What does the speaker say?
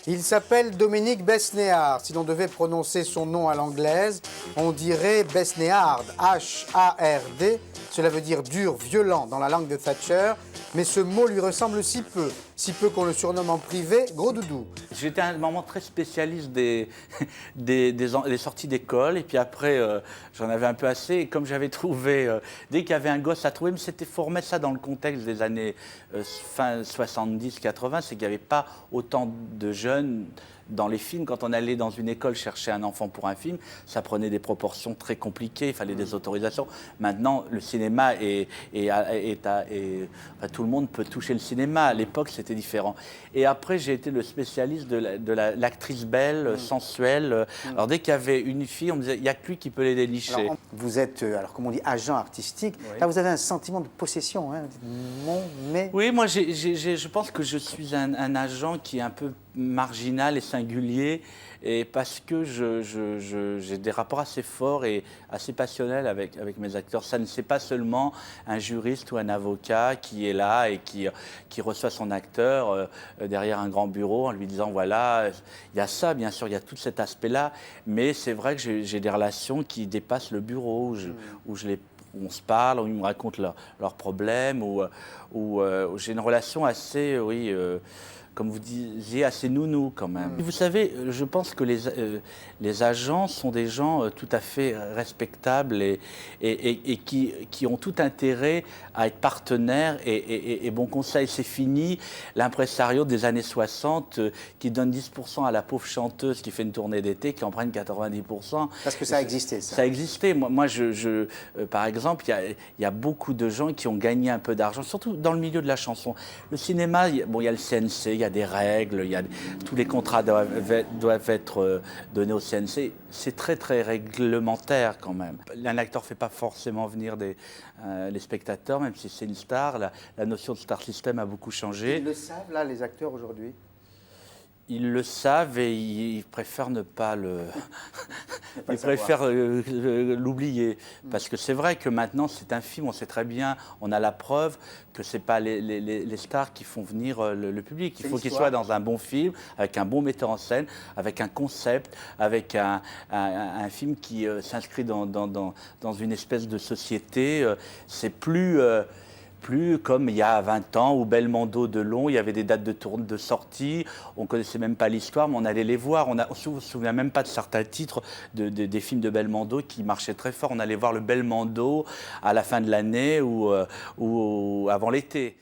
Il s'appelle Dominique Besnéard. Si l'on devait prononcer son nom à l'anglaise, on dirait Besnéard, H-A-R-D. Cela veut dire dur, violent dans la langue de Thatcher. Mais ce mot lui ressemble si peu qu'on le surnomme en privé Gros Doudou. J'étais à un moment très spécialiste des sorties d'école. Et puis après, j'en avais un peu assez. Et comme j'avais trouvé, dès qu'il y avait un gosse à trouver, mais c'était faut remettre ça dans le contexte des années fin 70-80, c'est qu'il n'y avait pas autant de jeunes dans les films. Quand on allait dans une école chercher un enfant pour un film, ça prenait des proportions très compliquées, il fallait des autorisations. Maintenant, le cinéma enfin, tout le monde peut toucher le cinéma. À l'époque, c'était différent. Et après, j'ai été le spécialiste de l'actrice belle, sensuelle. Alors, dès qu'il y avait une fille, on me disait, il n'y a que lui qui peut les dénicher. Alors, vous êtes, alors comme on dit, agent artistique. Oui. Là, vous avez un sentiment de possession. Hein. Oui, moi, je pense que je suis un agent qui est un peu marginal et singulier, et parce que j'ai des rapports assez forts et assez passionnels avec mes acteurs. Ça ne c'est pas seulement un juriste ou un avocat qui est là et qui reçoit son acteur derrière un grand bureau en lui disant voilà, il y a ça, bien sûr, il y a tout cet aspect-là, mais c'est vrai que j'ai des relations qui dépassent le bureau, où on se parle, où ils me racontent leurs problèmes, où j'ai une relation assez, oui, comme vous disiez, assez nounou quand même. Vous savez, je pense que les agents sont des gens tout à fait respectables et qui ont tout intérêt à être partenaires et bon conseil. C'est fini l'impresario des années 60 qui donne 10% à la pauvre chanteuse qui fait une tournée d'été, qui en prenne 90%. Parce que ça a existé, ça. Ça a existé. Moi par exemple, il y a beaucoup de gens qui ont gagné un peu d'argent, surtout dans le milieu de la chanson. Le cinéma, il y a le CNC, il y a des règles, tous les contrats doivent être donnés au CNC. C'est très, très réglementaire quand même. Un acteur ne fait pas forcément venir les spectateurs, même si c'est une star. La notion de star system a beaucoup changé. Ils le savent, là, les acteurs, aujourd'hui? Ils le savent et ils préfèrent ne pas ils préfèrent l'oublier. Parce que c'est vrai que maintenant, c'est un film, on sait très bien, on a la preuve que ce n'est pas les stars qui font venir le public. Il faut qu'il soit dans un bon film, avec un bon metteur en scène, avec un concept, avec un film qui s'inscrit dans une espèce de société. C'est plus comme il y a 20 ans où Belmondo de Long, il y avait des dates de sortie, on ne connaissait même pas l'histoire, mais on allait les voir. On ne se souvient même pas de certains titres des films de Belmondo qui marchaient très fort. On allait voir le Belmondo à la fin de l'année ou avant l'été.